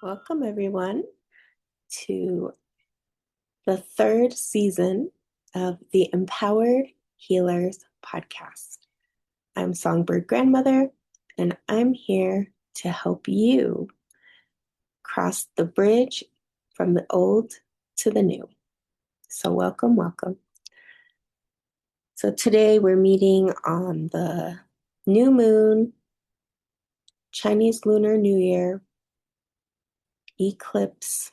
Welcome, everyone, to the third season of the Empowered Healers podcast. I'm Songbird Grandmother, and I'm here to help you cross the bridge from the old to the new. So, welcome, welcome. So, today we're meeting on the new moon, Chinese Lunar New Year, eclipse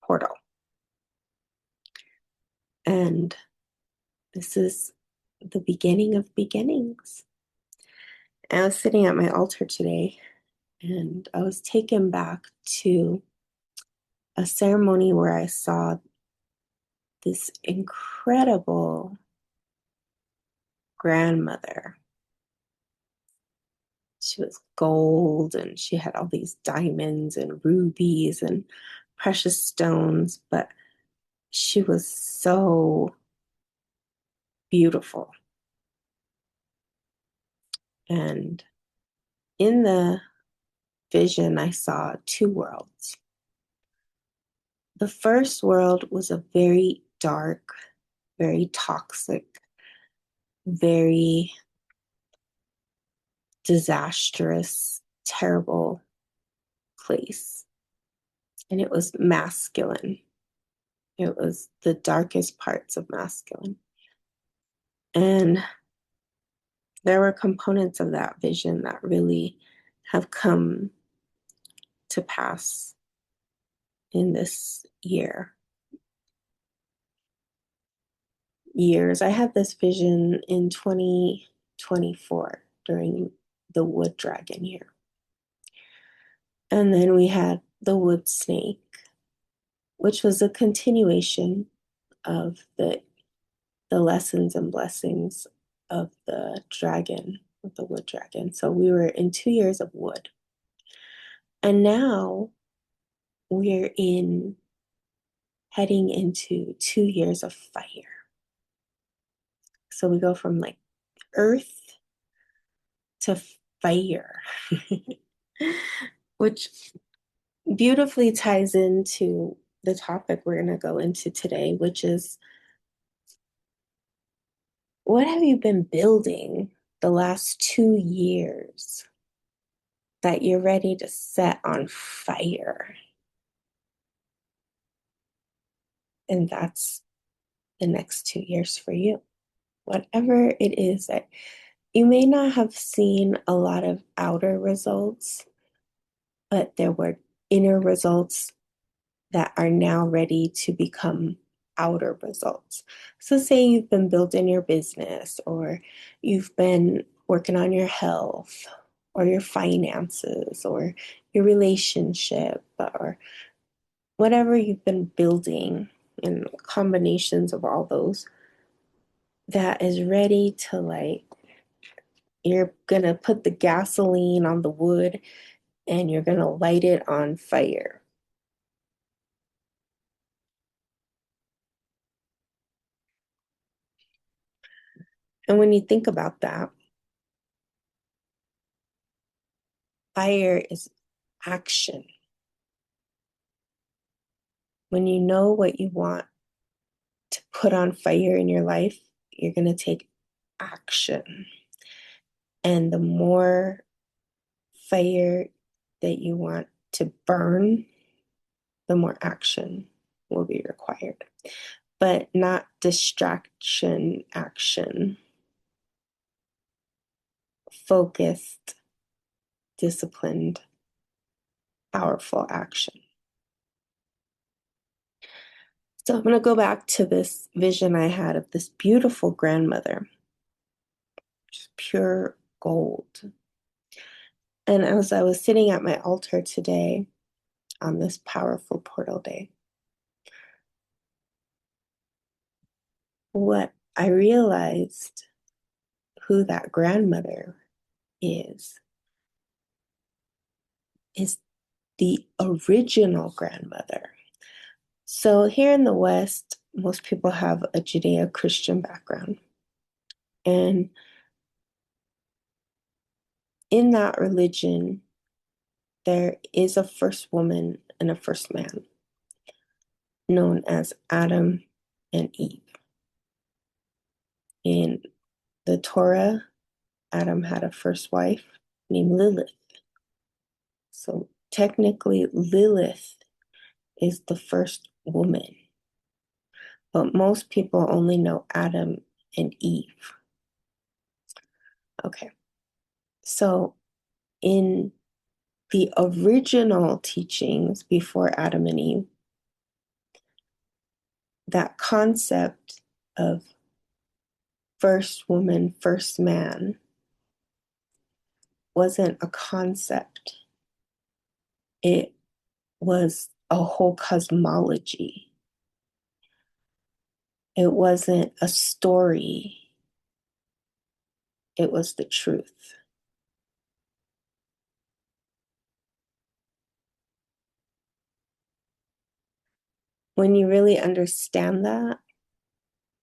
portal. And this is the beginning of beginnings. I was sitting at my altar today and I was taken back to a ceremony where I saw this incredible grandmother. She was gold and she had all these diamonds and rubies and precious stones, but she was so beautiful. And in the vision, I saw two worlds. The first world was a very dark, very toxic, very disastrous, terrible place. And it was masculine. It was the darkest parts of masculine. And there were components of that vision that really have come to pass in this years. I had this vision in 2024 during the wood dragon year. And then we had the wood snake, which was a continuation of the lessons and blessings of the dragon, of the wood dragon. So we were in 2 years of wood. And now we're heading into 2 years of fire. So we go from like earth to fire, which beautifully ties into the topic we're going to go into today, which is, what have you been building the last 2 years that you're ready to set on fire? And that's the next 2 years for you. Whatever it is that you may not have seen a lot of outer results, but there were inner results that are now ready to become outer results. So say you've been building your business, or you've been working on your health or your finances or your relationship, or whatever you've been building, and combinations of all those, that is ready to, like, you're gonna put the gasoline on the wood and you're gonna light it on fire. And when you think about that, fire is action. When you know what you want to put on fire in your life, you're going to take action. And the more fire that you want to burn, the more action will be required. But not distraction action. Focused, disciplined, powerful action. So I'm going to go back to this vision I had of this beautiful grandmother, just pure gold. And as I was sitting at my altar today on this powerful portal day, what I realized who that grandmother is the original grandmother. So here in the West, most people have a Judeo-Christian background. And in that religion, there is a first woman and a first man known as Adam and Eve. In the Torah, Adam had a first wife named Lilith. So technically, Lilith is the first woman, but most people only know Adam and Eve. Okay, so in the original teachings before Adam and Eve, that concept of first woman, first man wasn't a concept. It was a whole cosmology. It wasn't a story. It was the truth. When you really understand that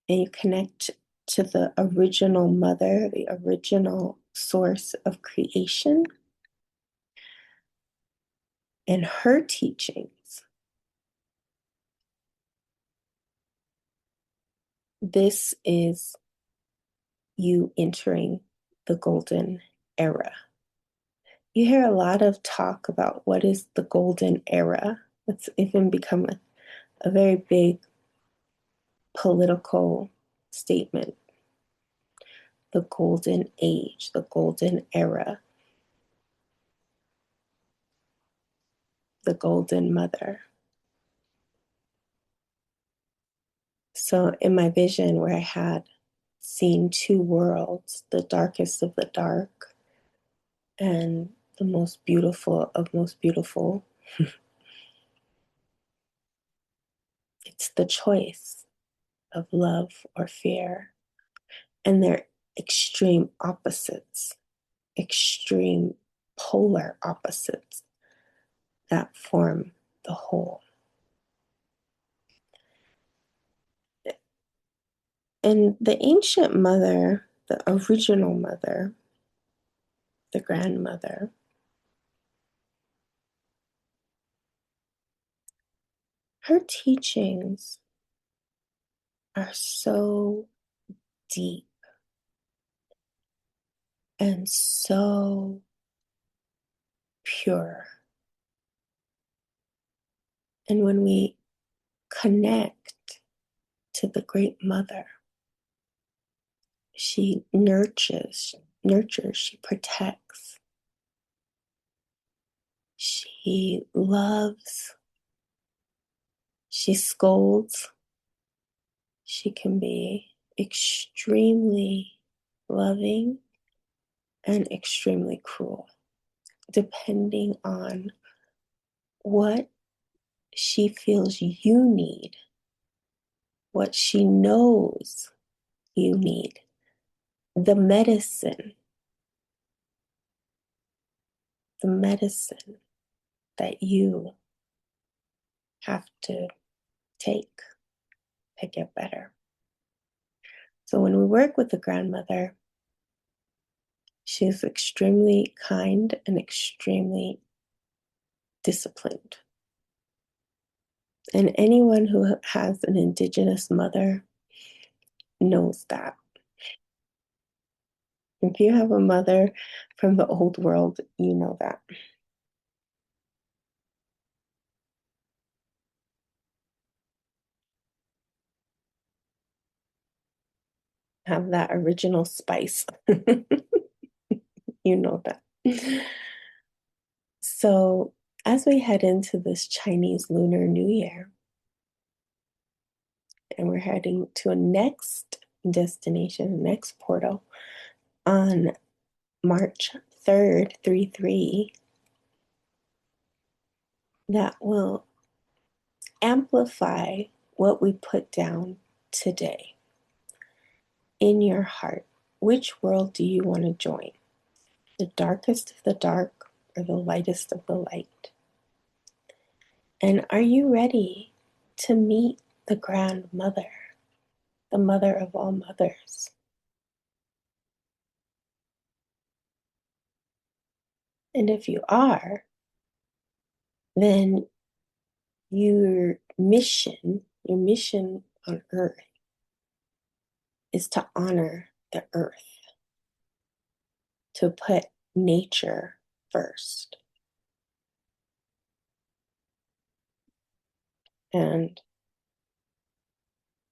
and you connect to the original mother, the original source of creation, and her teachings, this is you entering the golden era. You hear a lot of talk about what is the golden era. It's even become a very big political statement. The golden age, the golden era, the golden mother. So in my vision where I had seen two worlds, the darkest of the dark and the most beautiful of most beautiful, it's the choice of love or fear. And they're extreme opposites, extreme polar opposites that form the whole. And the ancient mother, the original mother, the grandmother, her teachings are so deep and so pure. And when we connect to the great mother, she nurtures, she protects, she loves, she scolds, she can be extremely loving and extremely cruel, depending on what she feels you need, what she knows you need, the medicine that you have to take to get better. So when we work with the grandmother, she's extremely kind and extremely disciplined. And anyone who has an indigenous mother knows that. If you have a mother from the old world, you know that. Have that original spice. You know that. So, as we head into this Chinese Lunar New Year, and we're heading to a next destination, next portal on March 3rd, 3/3, that will amplify what we put down today in your heart. Which world do you want to join? The darkest of the dark or the lightest of the light? And are you ready to meet the grandmother, the mother of all mothers? And if you are, then your mission on earth is to honor the earth, to put nature first. And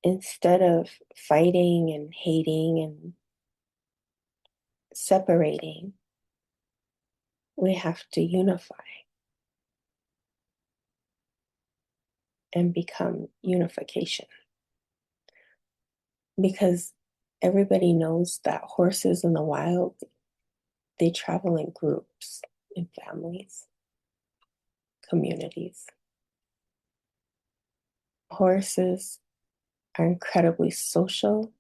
instead of fighting and hating and separating, we have to unify and become unification. Because everybody knows that horses in the wild, they travel in groups, in families, communities. Horses are incredibly social,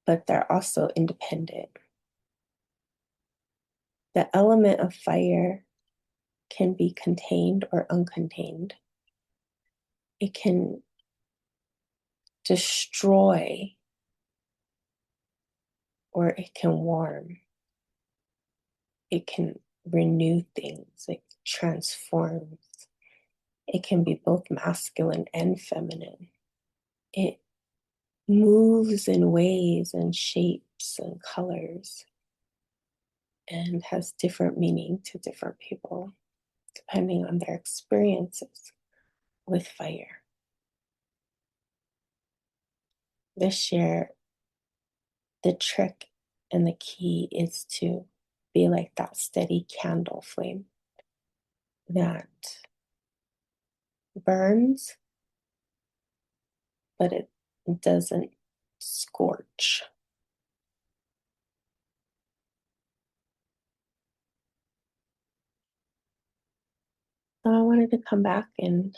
but they're also independent. The element of fire can be contained or uncontained. It can destroy or it can warm. It can renew things. It transforms. It can be both masculine and feminine. It moves in ways and shapes and colors and has different meaning to different people depending on their experiences with fire. This year, the trick and the key is to be like that steady candle flame that burns, but it doesn't scorch. So I wanted to come back and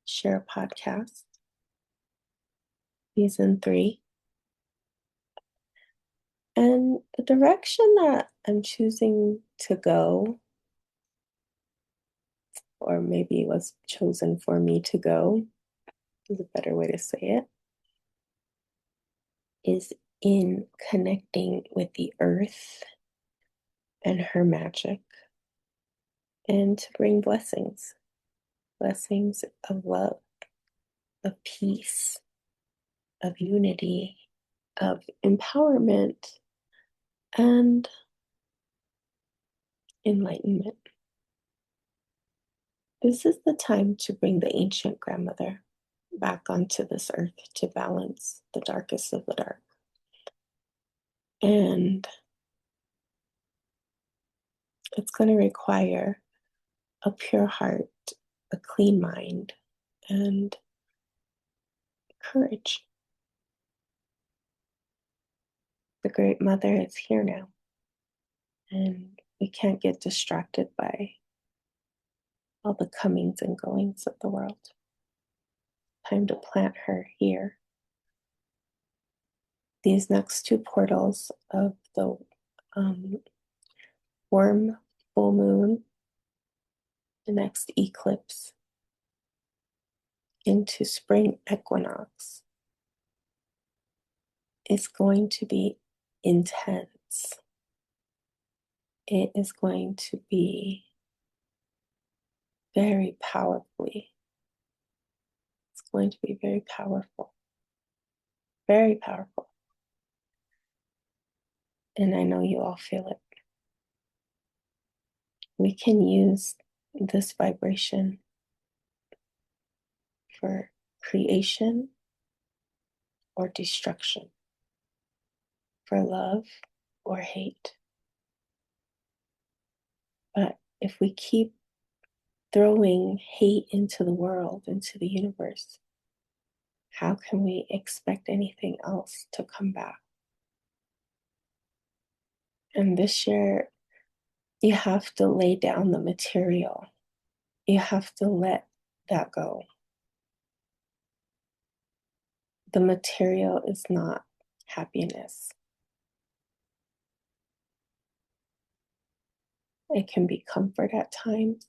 share a podcast, season 3. And the direction that I'm choosing to go, or maybe it was chosen for me to go, is a better way to say it, is in connecting with the earth and her magic and to bring blessings of love, of peace, of unity, of empowerment, and enlightenment. This is the time to bring the ancient grandmother back onto this earth to balance the darkest of the dark. And it's going to require a pure heart, a clean mind, and courage. The Great Mother is here now, and we can't get distracted by all the comings and goings of the world. Time to plant her here. These next 2 portals of the warm full moon, the next eclipse into spring equinox is going to be intense. It is going to be very powerfully. It's going to be very powerful. Very powerful. And I know you all feel it. We can use this vibration for creation or destruction, for love or hate. But if we keep throwing hate into the world, into the universe, how can we expect anything else to come back? And this year, you have to lay down the material. You have to let that go. The material is not happiness. It can be comfort at times,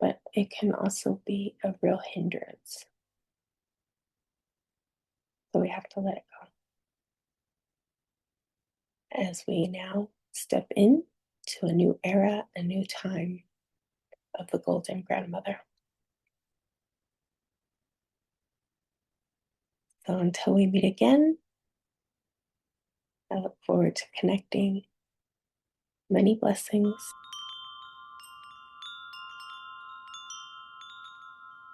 but it can also be a real hindrance. So we have to let it go. As we now step in to a new era, a new time of the Golden Grandmother. So until we meet again, I look forward to connecting. Many blessings.